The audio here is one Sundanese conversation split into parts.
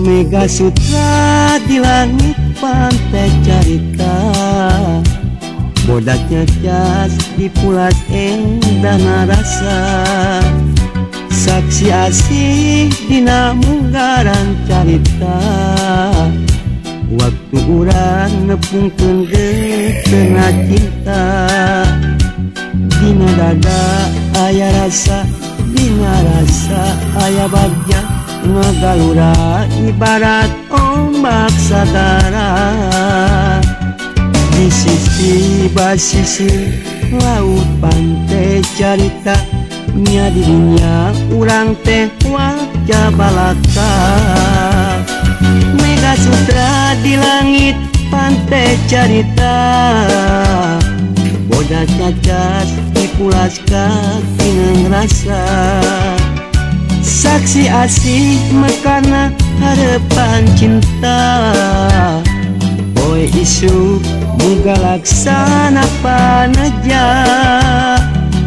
Mega Sutra di langit pantai carita, bodaknya cas di pulas endah narasa, saksi asih dina munggaran carita, waktu urang nepungkeun tengah cinta, dina dada aya rasa, dina rasa aya bagja ngagalura ibarat ombak sadara, di sisi basisir laut pantai carita, nya dirinya urang teh wajah balaka. Mega Sutra di langit pantai carita, bodas cacas dipulas kaki ngerasa, saksi asih mekana harapan cinta, poe isu muga laksana paneja.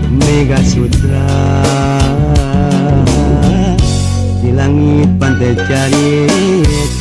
Mega Sutra di langit pantai carita.